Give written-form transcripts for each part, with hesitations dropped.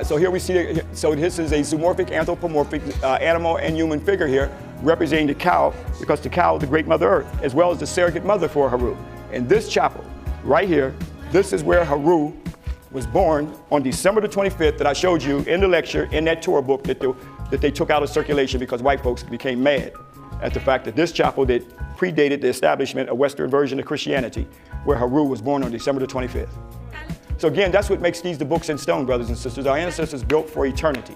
So here we see, so this is a zoomorphic, anthropomorphic animal and human figure here, representing the cow, because the cow is the great Mother Earth, as well as the surrogate mother for Haru. In this chapel, right here, this is where Haru was born on December the 25th that I showed you in the lecture, in that tour book that they took out of circulation because white folks became mad at the fact that this chapel that predated the establishment of Western version of Christianity, where Haru was born on December the 25th. So again, that's what makes these the books in stone, brothers and sisters. Our ancestors built for eternity.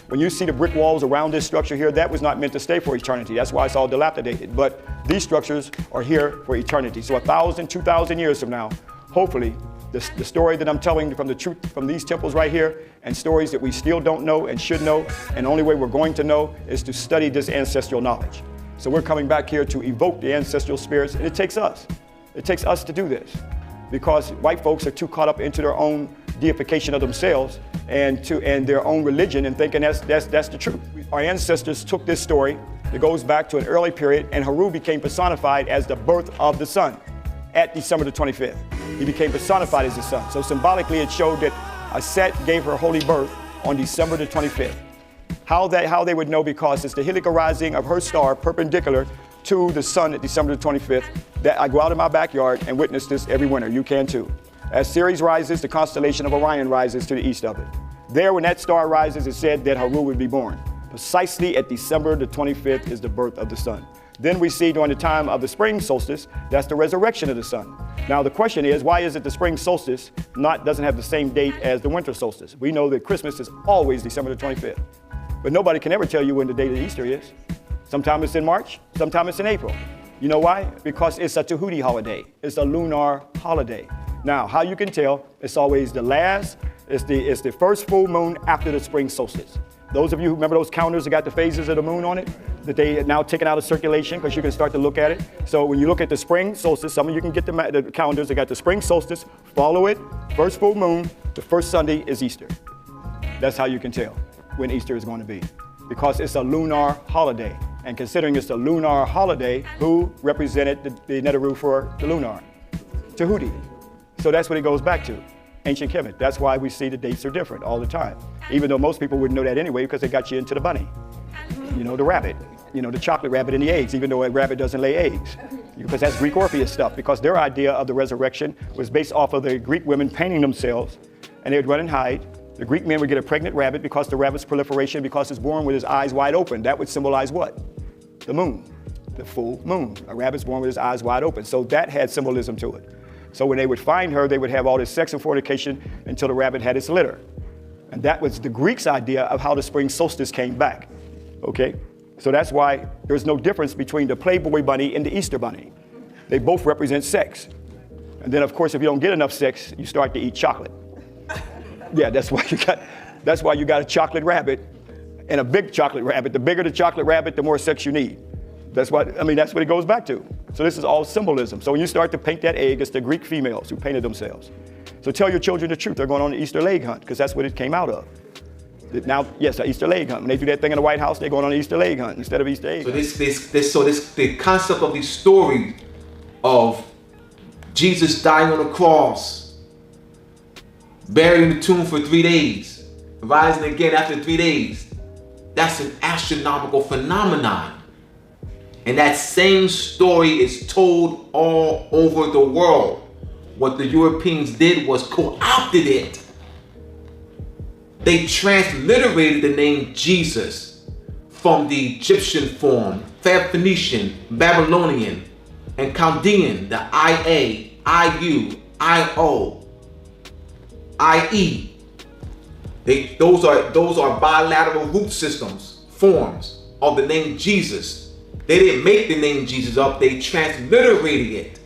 When you see the brick walls around this structure here, that was not meant to stay for eternity. That's why it's all dilapidated. But these structures are here for eternity. So 1,000, 2,000 years from now, hopefully, the story that I'm telling from the truth from these temples right here, and stories that we still don't know and should know, and the only way we're going to know is to study this ancestral knowledge. So we're coming back here to evoke the ancestral spirits, and it takes us. It takes us to do this, because white folks are too caught up into their own deification of themselves and their own religion, and thinking that's the truth. Our ancestors took this story that goes back to an early period, and Haru became personified as the birth of the sun at December the 25th. He became personified as the sun. So symbolically, it showed that Aset gave her holy birth on December the 25th. How they would know, because it's the heliacal rising of her star perpendicular to the sun at December the 25th, that I go out in my backyard and witness this every winter. You can too. As Ceres rises, the constellation of Orion rises to the east of it. There, when that star rises, it said that Haru would be born. Precisely at December the 25th is the birth of the sun. Then we see during the time of the spring solstice, that's the resurrection of the sun. Now the question is, why is it the spring solstice doesn't have the same date as the winter solstice? We know that Christmas is always December the 25th. But nobody can ever tell you when the date of Easter is. Sometimes it's in March, sometimes it's in April. You know why? Because it's a Tahuti holiday. It's a lunar holiday. Now, how you can tell, it's always it's the first full moon after the spring solstice. Those of you who remember those calendars that got the phases of the moon on it, that they are now taken out of circulation because you can start to look at it. So when you look at the spring solstice, some of you can get the calendars that got the spring solstice, follow it, first full moon, the first Sunday is Easter. That's how you can tell when Easter is going to be, because it's a lunar holiday. And considering it's a lunar holiday, who represented the Neteru for the lunar? Tahuti. So that's what it goes back to, ancient Kemet. That's why we see the dates are different all the time, even though most people wouldn't know that anyway, because they got you into the bunny, you know, the rabbit, you know, the chocolate rabbit and the eggs, even though a rabbit doesn't lay eggs, because that's Greek Orpheus stuff, because their idea of the resurrection was based off of the Greek women painting themselves, and they would run and hide. The Greek men would get a pregnant rabbit because the rabbit's proliferation, because it's born with his eyes wide open. That would symbolize what? The moon, the full moon. A rabbit's born with his eyes wide open. So that had symbolism to it. So when they would find her, they would have all this sex and fornication until the rabbit had its litter. And that was the Greeks' idea of how the spring solstice came back, okay? So that's why there's no difference between the Playboy bunny and the Easter bunny. They both represent sex. And then of course, if you don't get enough sex, you start to eat chocolate. Yeah, that's why you got a chocolate rabbit and a big chocolate rabbit. The bigger the chocolate rabbit, the more sex you need. That's what it goes back to. So this is all symbolism. So when you start to paint that egg, it's the Greek females who painted themselves. So tell your children the truth. They're going on the Easter leg hunt, because that's what it came out of. Now, yes, an Easter leg hunt. When they do that thing in the White House, they're going on an Easter leg hunt instead of Easter egg hunt. The concept of the story of Jesus dying on the cross, buried in the tomb for 3 days, rising again after 3 days, that's an astronomical phenomenon. And that same story is told all over the world. What the Europeans did was co-opted it. They transliterated the name Jesus from the Egyptian form, Phoenician, Babylonian, and Chaldean, the I-A, I-U, I-O, I-E. Those are bilateral root systems, forms of the name Jesus. They didn't make the name Jesus up, they transliterated it.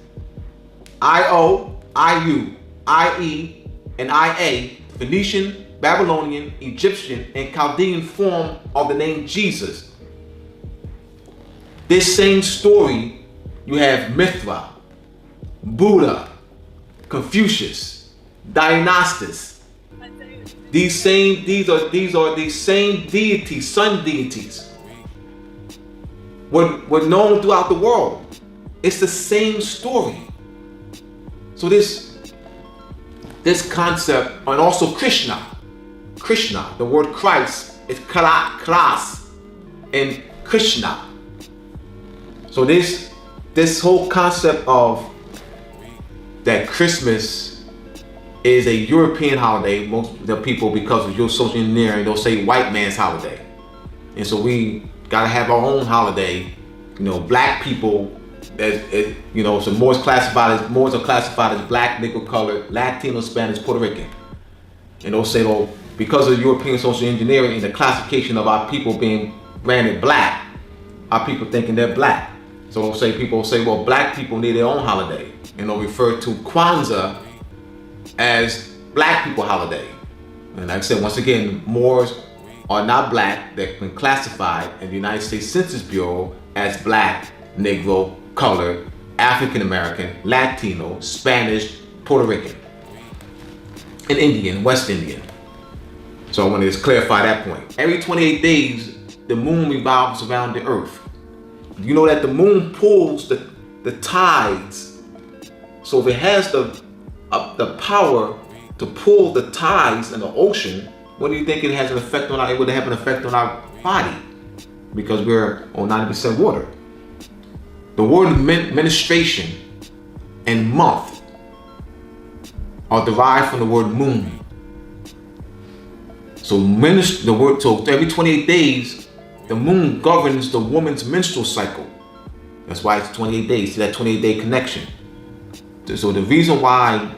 I-O, I-U, I-E, and I-A, Phoenician, Babylonian, Egyptian, and Chaldean form of the name Jesus. This same story, you have Mithra, Buddha, Confucius, Dionysus. These are the same deities, sun deities. Were known throughout the world. It's the same story. So this concept, and also Krishna Krishna. The word Christ is Kras and Krishna. So this whole concept of that Christmas is a European holiday. Most of the people, because of your social engineering, they'll say white man's holiday. And so we gotta have our own holiday. Black people, so Moors are classified as black, nickel colored, Latino, Spanish, Puerto Rican. And they'll say, well, because of European social engineering and the classification of our people being branded black, our people thinking they're black. So people say, well, black people need their own holiday. And they'll refer to Kwanzaa as black people holiday. And like I said, once again, Moors are not black. They've been classified in the United States Census Bureau as black, Negro, colored, African American, Latino, Spanish, Puerto Rican, and Indian, West Indian. So I want to just clarify that point. Every 28 days, the moon revolves around the earth. You know that the moon pulls the tides. So if it has the power to pull the tides in the ocean, what do you think it has an effect on it would have an effect on our body? Because we're on 90% water. The word menstruation and month are derived from the word moon. So every 28 days, the moon governs the woman's menstrual cycle. That's why it's 28 days, to that 28-day connection. So the reason why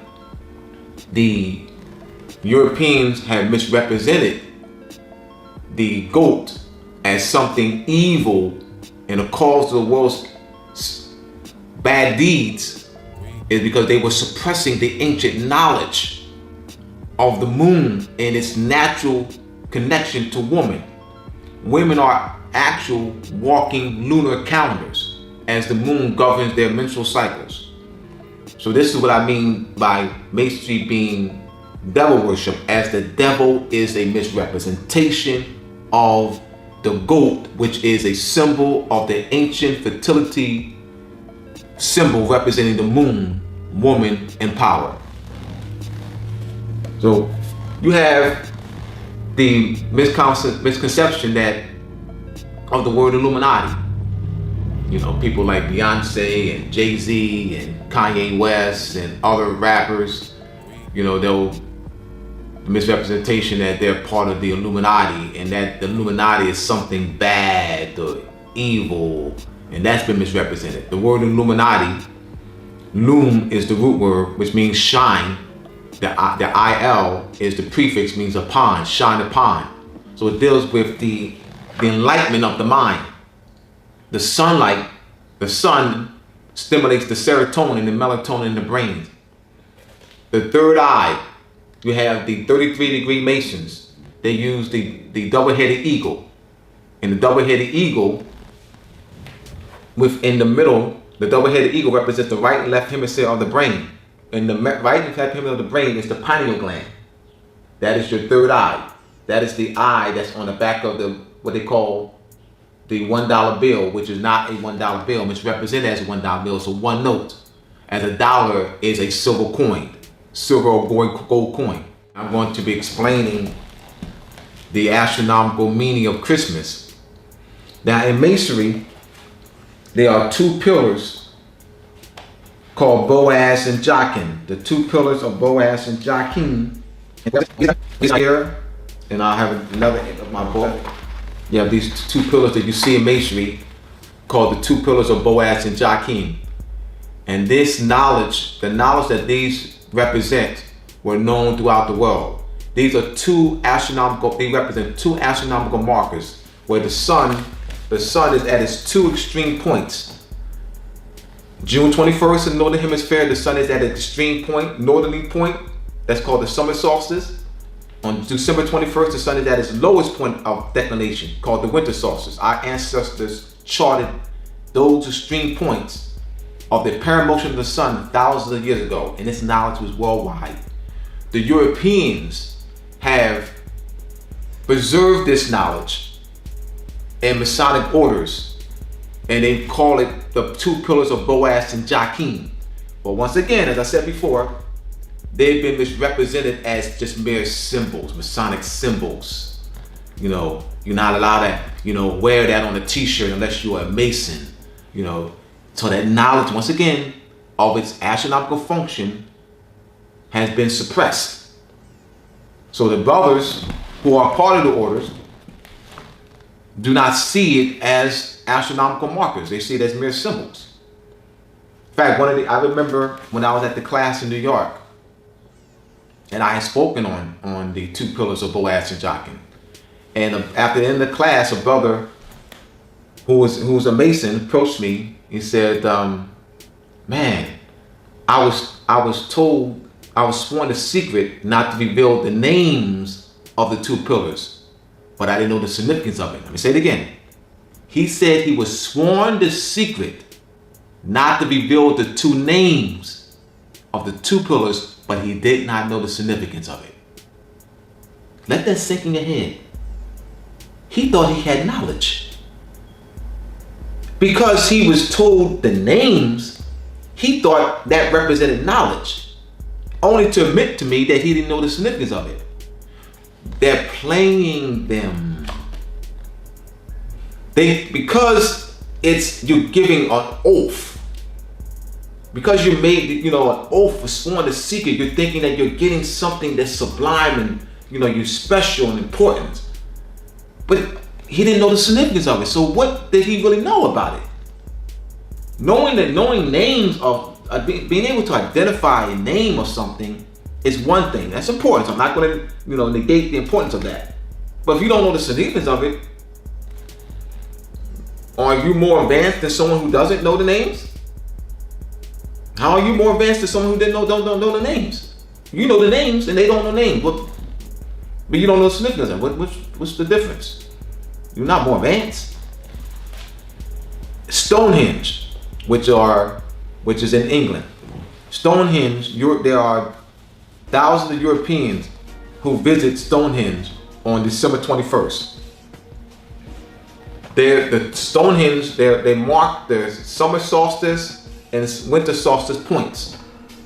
the Europeans have misrepresented the goat as something evil and a cause of the world's bad deeds is because they were suppressing the ancient knowledge of the moon and its natural connection to woman. Women are actual walking lunar calendars as the moon governs their menstrual cycles. So this is what I mean by Masonry being devil worship, as the devil is a misrepresentation of the goat, which is a symbol of the ancient fertility symbol representing the moon, woman, and power. So you have the misconception that of the word Illuminati. People like Beyonce and Jay-Z and Kanye West and other rappers, they'll misrepresentation that they're part of the Illuminati and that the Illuminati is something bad or evil, and that's been misrepresented. The word Illuminati, lum is the root word, which means shine. The il is the prefix, means upon, shine upon. So it deals with the enlightenment of the mind. The sunlight, the sun stimulates the serotonin and the melatonin in the brain. The third eye, you have the 33-degree Masons. They use the double-headed eagle. And the double-headed eagle, within the middle, the double-headed eagle represents the right and left hemisphere of the brain. And the right and left hemisphere of the brain is the pineal gland. That is your third eye. That is the eye that's on the back of what they call the $1 bill, which is not a $1 bill. It's represented as a $1 bill. So one note, as a dollar is a silver coin, silver or gold coin. I'm going to be explaining the astronomical meaning of Christmas. Now in Masonry, there are two pillars called Boaz and Jachin. The two pillars of Boaz and Jachin is here, and I'll have another end of my book. You have these two pillars that you see in Masonry called the two pillars of Boaz and Jachin. And this knowledge, the knowledge that these represent, were known throughout the world. These are they represent two astronomical markers where the sun is at its two extreme points. June 21st in the northern hemisphere, the sun is at an extreme point, northerly point, that's called the summer solstice. On December 21st, the sun is at its lowest point of declination, called the winter solstice. Our ancestors charted those extreme points of the apparent motion of the sun thousands of years ago, and this knowledge was worldwide. The Europeans have preserved this knowledge in Masonic orders, and they call it the two pillars of Boaz and Jachin. But once again, as I said before, they've been misrepresented as just mere symbols, Masonic symbols. You know, you're not allowed to, you know, wear that on a t-shirt unless you're a Mason, you know. So that knowledge, once again, of its astronomical function has been suppressed. So the brothers who are part of the orders do not see it as astronomical markers. They see it as mere symbols. In fact, I remember when I was at the class in New York, and I had spoken on the 2 pillars of Boaz and Jachin. And after the end of the class, a brother who was a Mason approached me. He said, man, I was told, I was sworn a secret not to reveal the names of the 2 pillars, but I didn't know the significance of it. Let me say it again. He said he was sworn the secret not to reveal the 2 names of the 2 pillars, but he did not know the significance of it. Let that sink in your head. He thought he had knowledge. Because he was told the names, he thought that represented knowledge, only to admit to me that he didn't know the significance of it. They're playing them. Because you're giving an oath. Because you made, you know, an oath or sworn a secret, you're thinking that you're getting something that's sublime and, you know, you're special and important. But he didn't know the significance of it. So what did he really know about it? Knowing names of, being able to identify a name of something is one thing. That's important. So I'm not going to, you know, negate the importance of that. But if you don't know the significance of it, are you more advanced than someone who doesn't know the names? How are you more advanced than someone who don't know the names? You know the names and they don't know names. But you don't know the significance of it. What's the difference? You're not more advanced. Stonehenge, which is in England. Stonehenge, there are thousands of Europeans who visit Stonehenge on December 21st. The Stonehenge, they mark the summer solstice and winter solstice points.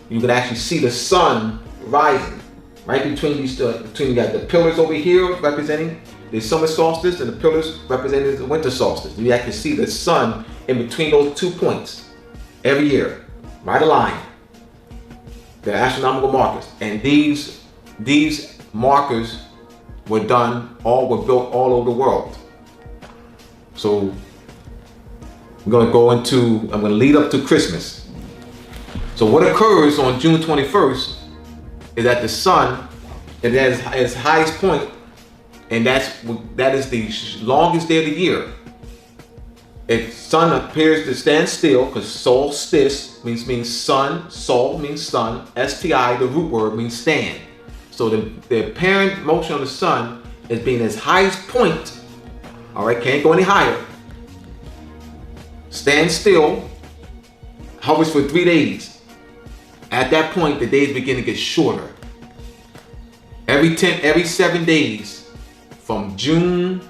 You can actually see the sun rising right between these. You got the pillars over here representing the summer solstice and the pillars representing the winter solstice. You actually see the sun in between those 2 points every year, right aligned. They're astronomical markers, and these markers were built all over the world. So I'm going to lead up to Christmas. So what occurs on June 21st is that the sun is at its highest point, and that is the longest day of the year. The sun appears to stand still, because solstice means sun, sol means sun, STI, the root word, means stand. So the apparent motion of the sun is being its highest point. All right, can't go any higher. Stand still, hovers for 3 days. At that point, the days begin to get shorter. Every 7 days, from June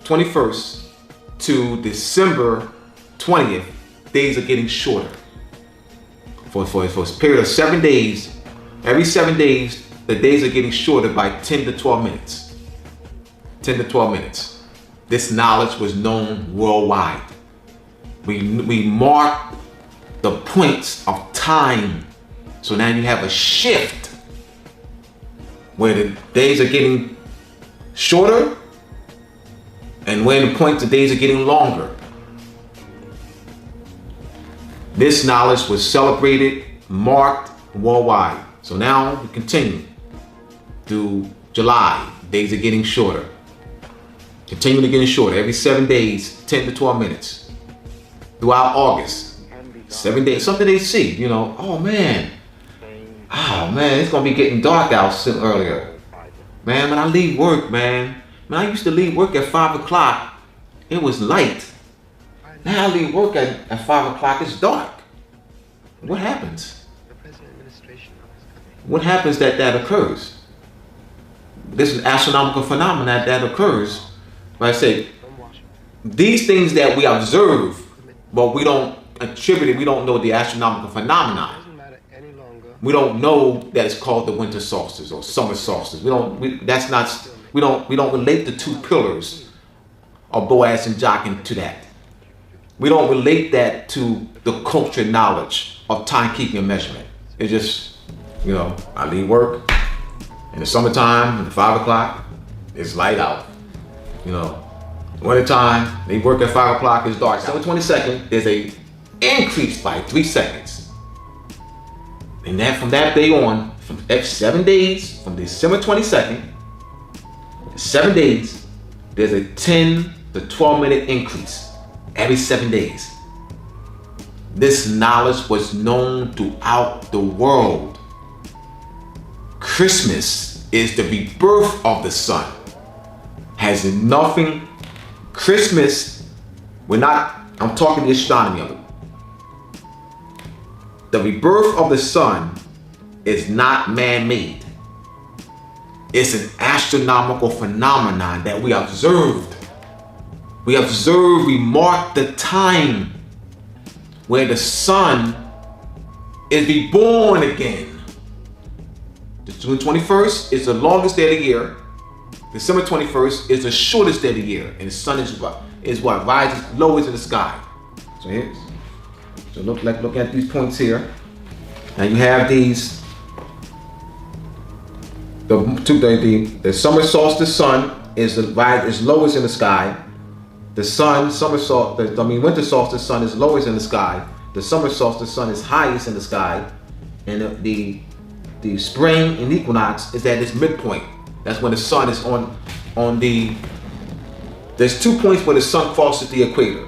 21st to December 20th, days are getting shorter. For a period of 7 days, every 7 days, the days are getting shorter by 10 to 12 minutes. 10 to 12 minutes. This knowledge was known worldwide. We mark the points of time. So now you have a shift where the days are getting shorter and where the points of days are getting longer. This knowledge was celebrated, marked worldwide. So now we continue through July. Days are getting shorter. Continue to get shorter. Every 7 days, 10 to 12 minutes. Throughout August, 7 days, something they see, you know, oh man, it's gonna be getting dark out soon earlier. Man, when I leave work, man, I used to leave work at 5 o'clock, it was light. Now I leave work at 5 o'clock, it's dark. What happens? What happens that occurs? This is an astronomical phenomenon that occurs. Like I say, these things that we observe, but we don't attribute it, we don't know the astronomical phenomenon. we don't know that it's called the winter solstice or summer solstice. We don't relate the two pillars of Boaz and Jachin to that. We don't relate that to the cultural knowledge of timekeeping and measurement. It's just, I leave work in the summertime, at 5 o'clock, it's light out. Wintertime, they work at 5 o'clock, it's dark. December 22nd, there's a increase by 3 seconds. And then from that day on, from 7 days, from December 22nd, 7 days, there's a 10 to 12 minute increase every 7 days. This knowledge was known throughout the world. Christmas is the rebirth of the sun. Has nothing, Christmas, I'm talking the astronomy of it. The rebirth of the sun is not man-made. It's an astronomical phenomenon that we observed. We marked the time where the sun is reborn again. June 21st is the longest day of the year. December 21st is the shortest day of the year, and the sun is what rises lowest in the sky. So look at these points here. Now you have these. The summer solstice sun is lowest in the sky. The winter solstice sun is lowest in the sky. The summer solstice sun is highest in the sky, and the spring and equinox is at its midpoint. That's when the sun is on the. There's 2 points where the sun crosses the equator.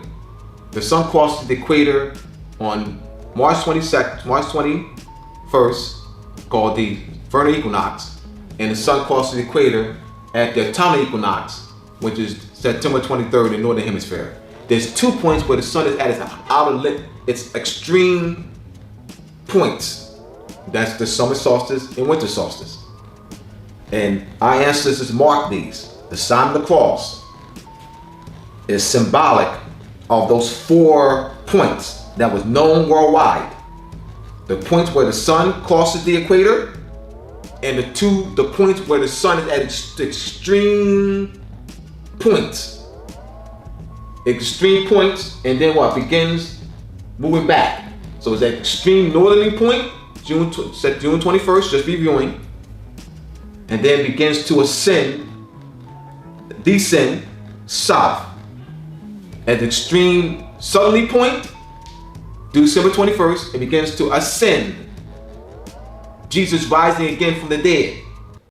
The sun crosses the equator on March 21st, called the vernal equinox, and the sun crosses the equator at the autumnal equinox, which is September 23rd in the northern hemisphere. There's 2 points where the sun is at its extreme points. That's the summer solstice and winter solstice. And our ancestors marked these. The sign of the cross is symbolic of those 4 points that was known worldwide. The points where the sun crosses the equator, and the points where the sun is at its extreme points. Extreme points, and then what begins moving back. So it's that extreme northerly point, June 21st, just reviewing, and then begins to descend south. At the extreme southerly point, December 21st, it begins to ascend. Jesus rising again from the dead.